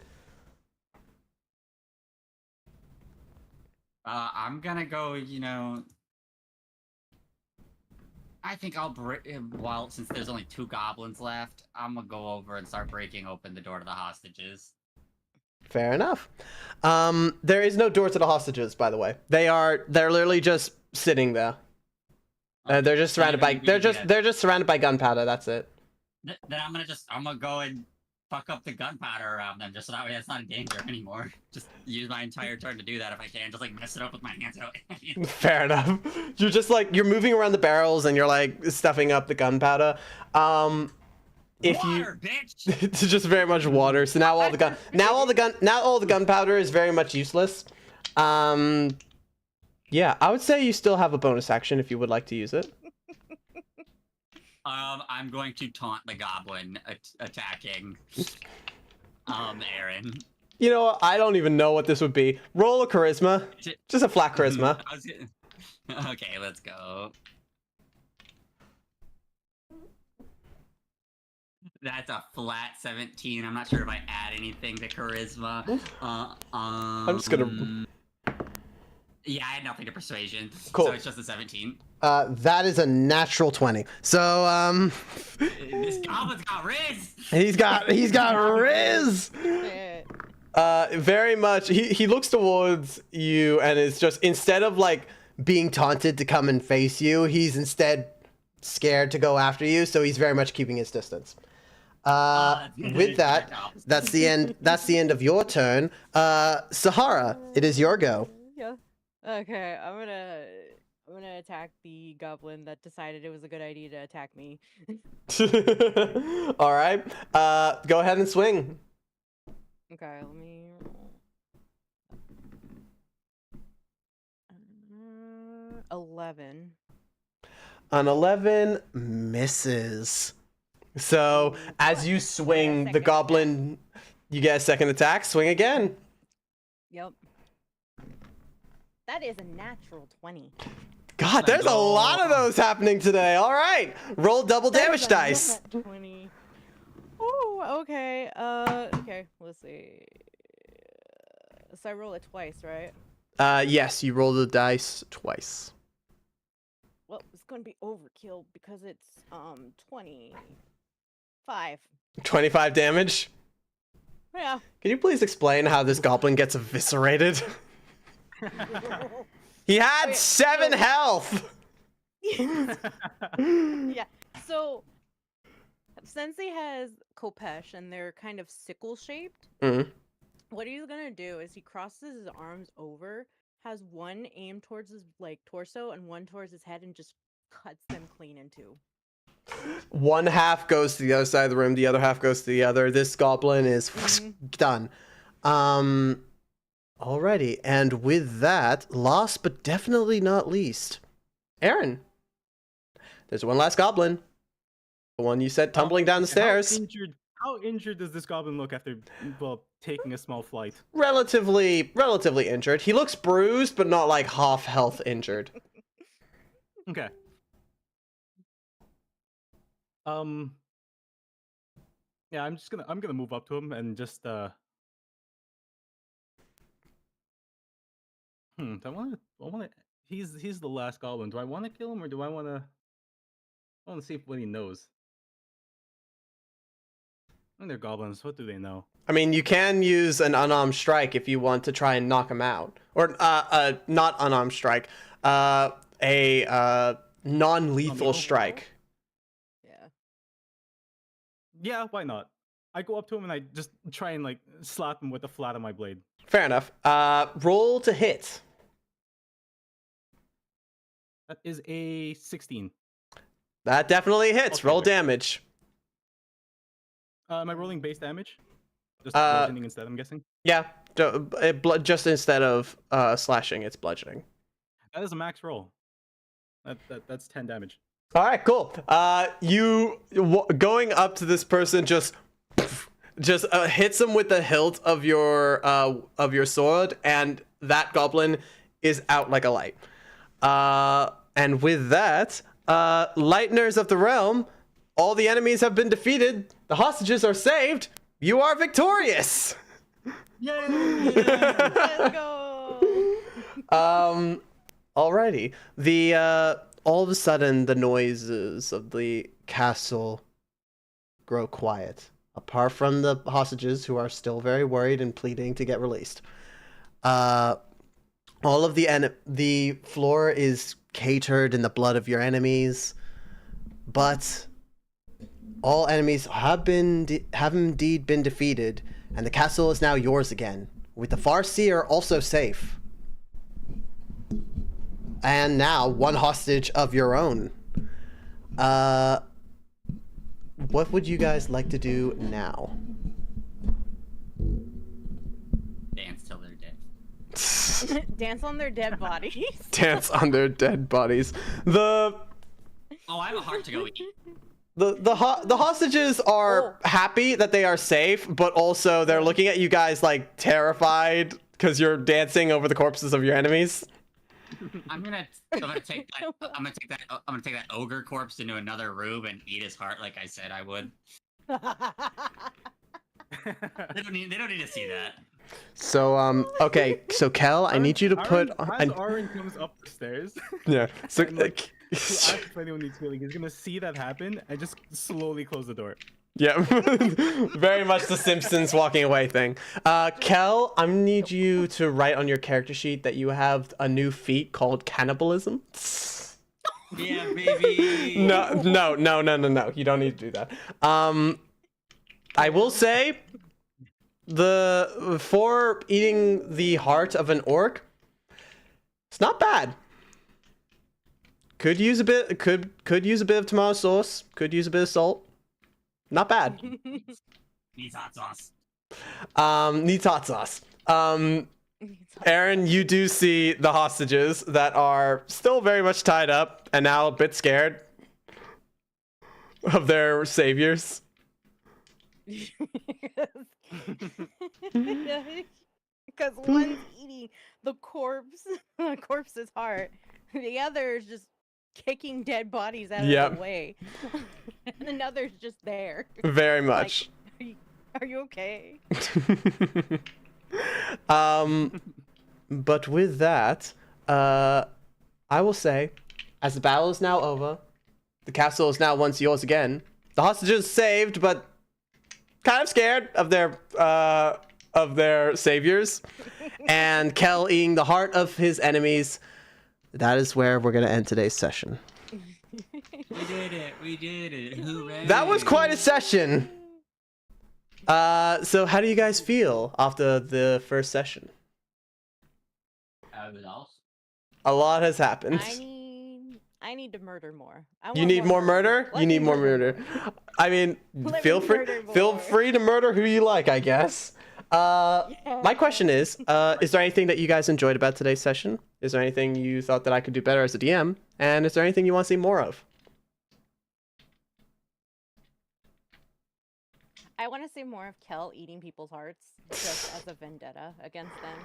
Speaker 2: I'm gonna go, I think I'll since there's only 2 goblins left, I'm gonna go over and start breaking open the door to the hostages.
Speaker 1: Fair enough. There is no door to the hostages, by the way. They're literally just sitting there. They're just surrounded by they're just surrounded by gunpowder. That's it.
Speaker 2: Then I'm gonna go and fuck up the gunpowder around them, just so that way it's not in danger anymore. Just use my entire turn to do that if I can. Just like mess it up with my hands out.
Speaker 1: Fair enough. You're just like you're moving around the barrels and you're like stuffing up the gunpowder. If
Speaker 2: Water, bitch!
Speaker 1: it's just very much water. So now all the gunpowder is very much useless. Yeah, I would say you still have a bonus action if you would like to use it.
Speaker 2: I'm going to taunt the goblin attacking Aaron.
Speaker 1: You know what? I don't even know what this would be. Roll a charisma. Just a flat charisma.
Speaker 2: Okay, let's go. That's a flat 17. I'm not sure if I add anything to charisma.
Speaker 1: I'm just gonna.
Speaker 2: Yeah, I had nothing to persuasion.
Speaker 1: Cool.
Speaker 2: So it's just a 17.
Speaker 1: That is a natural 20. So
Speaker 2: This goblin's got riz.
Speaker 1: he's got riz.
Speaker 3: Shit.
Speaker 1: Very much. He looks towards you and is just instead of like being taunted to come and face you, he's instead scared to go after you. So he's very much keeping his distance. With that, that's the end. That's the end of your turn. Sahara, it is your go.
Speaker 3: Yeah. Okay, I'm gonna attack the goblin that decided it was a good idea to attack me.
Speaker 1: All right. Go ahead and swing.
Speaker 3: Okay, let me roll. 11.
Speaker 1: An 11 misses. So as you swing, the
Speaker 3: second
Speaker 1: goblin, you get a second attack. Swing again.
Speaker 3: Yep. That is a natural 20.
Speaker 1: God, there's a lot of those happening today. All right, roll double damage dice.
Speaker 3: 20. Oh, okay. Okay. Let's see. So I roll it twice, right?
Speaker 1: Yes, you roll the dice twice.
Speaker 3: Well, it's gonna be overkill because it's 25.
Speaker 1: 25 damage.
Speaker 3: Yeah.
Speaker 1: Can you please explain how this goblin gets eviscerated? He had
Speaker 3: Okay,
Speaker 1: 7
Speaker 3: so-
Speaker 1: health.
Speaker 3: Yeah. So Sensei has Kopesh and they're kind of sickle shaped.
Speaker 1: Mhm.
Speaker 3: What he's gonna do is he crosses his arms over, has one aimed towards his like torso and one towards his head, and just cuts them clean in two.
Speaker 1: One half goes to the other side of the room, the other half goes to the other. This goblin is done. Alrighty, and with that, last but definitely not least, Aaron. There's one last goblin. The one you said tumbling down the stairs.
Speaker 4: How injured does this goblin look after, well, taking a small flight?
Speaker 1: Relatively injured. He looks bruised, but not like half health injured.
Speaker 4: Okay. Yeah, I'm gonna move up to him and just do I wanna he's the last goblin. Do I wanna kill him or do I wanna see what he knows? When they're goblins, what do they know?
Speaker 1: I mean, you can use an unarmed strike if you want to try and knock him out. Or, not unarmed strike. A non-lethal strike.
Speaker 3: Yeah.
Speaker 4: Yeah, why not? I go up to him and I just try and like slap him with the flat of my blade.
Speaker 1: Fair enough. Roll to hit.
Speaker 4: That is a 16.
Speaker 1: That definitely hits.
Speaker 4: Okay,
Speaker 1: Roll
Speaker 4: good.
Speaker 1: damage.
Speaker 4: Am I rolling base damage? Just bludgeoning instead, I'm guessing.
Speaker 1: Yeah, just instead of slashing, it's bludgeoning.
Speaker 4: That is a max roll. That's 10 damage.
Speaker 1: All right, cool. Going up to this person just hits him with the hilt of your sword, and that goblin is out like a light. And with that, Lighteners of the Realm, all the enemies have been defeated. The hostages are saved. You are victorious.
Speaker 4: Yay!
Speaker 3: Let's go.
Speaker 1: Alrighty. All of a sudden, the noises of the castle grow quiet. Apart from the hostages, who are still very worried and pleading to get released. All of the floor is catered in the blood of your enemies, but all enemies have indeed been defeated, and the castle is now yours again, with the Farseer also safe. And now, one hostage of your own. What would you guys like to do now?
Speaker 2: Dance till they're dead.
Speaker 3: Dance on their dead bodies.
Speaker 1: Dance on their dead bodies.
Speaker 2: Oh, I have a heart to go eat.
Speaker 1: The hostages are happy that they are safe, but also they're looking at you guys like terrified because you're dancing over the corpses of your enemies.
Speaker 2: I'm gonna take that ogre corpse into another room and eat his heart like I said I would. They don't need to see that.
Speaker 1: So okay, so Kel, I need you to put.
Speaker 4: As Aaron comes up the stairs.
Speaker 1: Yeah. So.
Speaker 4: To ask if anyone needs healing, he's gonna see that happen and just slowly close the door.
Speaker 1: Yeah, very much the Simpsons walking away thing. Kel, I need you to write on your character sheet that you have a new feat called cannibalism.
Speaker 2: Yeah, baby.
Speaker 1: No. You don't need to do that. I will say, for eating the heart of an orc, it's not bad. Could use a bit. Could use a bit of tomato sauce. Could use a bit of salt. Not bad.
Speaker 2: Needs hot sauce.
Speaker 1: Needs hot sauce. Aaron, you do see the hostages that are still very much tied up and now a bit scared of their saviors.
Speaker 3: Because one's eating the corpse's heart. The other is just kicking dead bodies out of the way. And another's just there.
Speaker 1: Very much.
Speaker 3: Like, are you okay?
Speaker 1: But with that, I will say, as the battle is now over, the castle is now once yours again. The hostages saved, but kind of scared of their saviors, and Kel eating the heart of his enemies. That is where we're gonna end today's session.
Speaker 2: We did it. We did it. Hooray.
Speaker 1: That was quite a session. So how do you guys feel after the first session? A lot has happened.
Speaker 3: I need to murder more.
Speaker 1: You need more murder? You need more murder. I mean, feel free to murder who you like, I guess. My question is there anything that you guys enjoyed about today's session? Is there anything you thought that I could do better as a DM? And is there anything you want to see more of?
Speaker 3: I want to see more of Kel eating people's hearts just as a vendetta against them.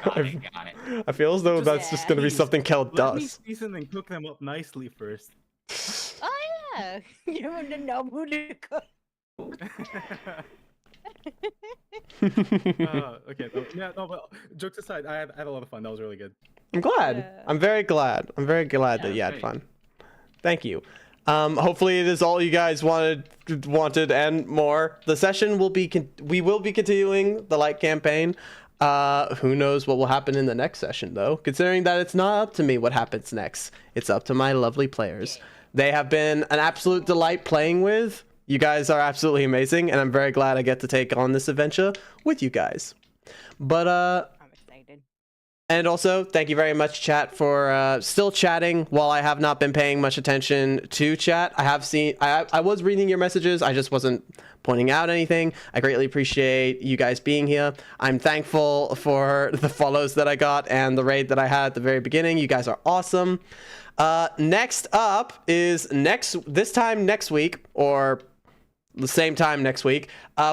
Speaker 2: Got it.
Speaker 1: I feel as though that's just going to be something Kel
Speaker 4: Let me
Speaker 1: does.
Speaker 4: season and cook them up nicely first.
Speaker 3: Oh yeah, you wouldn't know who to cook.
Speaker 4: Okay, but jokes aside, I had a lot of fun. That was really good.
Speaker 1: I'm glad.
Speaker 3: Yeah.
Speaker 1: I'm very glad. I'm very glad that you had
Speaker 2: great.
Speaker 1: fun. Thank you. Hopefully it is all you guys wanted and more. The session will be we will be continuing the light campaign. Who knows what will happen in the next session though, considering that it's not up to me what happens next. It's up to my lovely players. They have been an absolute delight playing with. You guys are absolutely amazing, and I'm very glad I get to take on this adventure with you guys. But
Speaker 3: I'm excited.
Speaker 1: and also, thank you very much, chat, for still chatting while I have not been paying much attention to chat. I was reading your messages. I just wasn't pointing out anything. I greatly appreciate you guys being here. I'm thankful for the follows that I got and the raid that I had at the very beginning. You guys are awesome. Next up is this time next week, or the same time next week,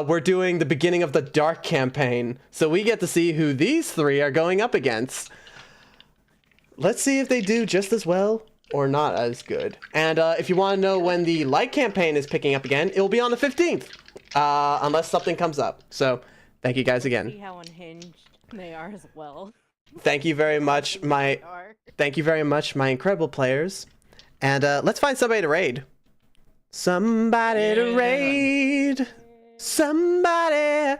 Speaker 1: we're doing the beginning of the Dark campaign. So we get to see who these three are going up against. Let's see if they do just as well or not as good. And if you want to know when the Light campaign is picking up again, it will be on the 15th, unless something comes up. So thank you guys
Speaker 3: See
Speaker 1: again.
Speaker 3: how unhinged they are as well.
Speaker 1: Thank you very much, my incredible players. And let's find somebody to raid. Somebody to raid. Somebody.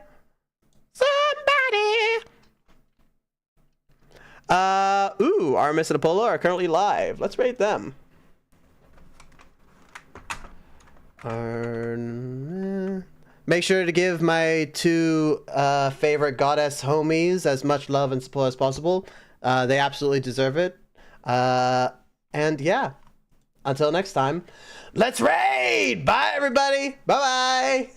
Speaker 1: Artemis and Apollo are currently live. Let's raid them. Make sure to give my two favorite goddess homies as much love and support as possible. They absolutely deserve it. And yeah, until next time, let's raid! Bye, everybody! Bye-bye!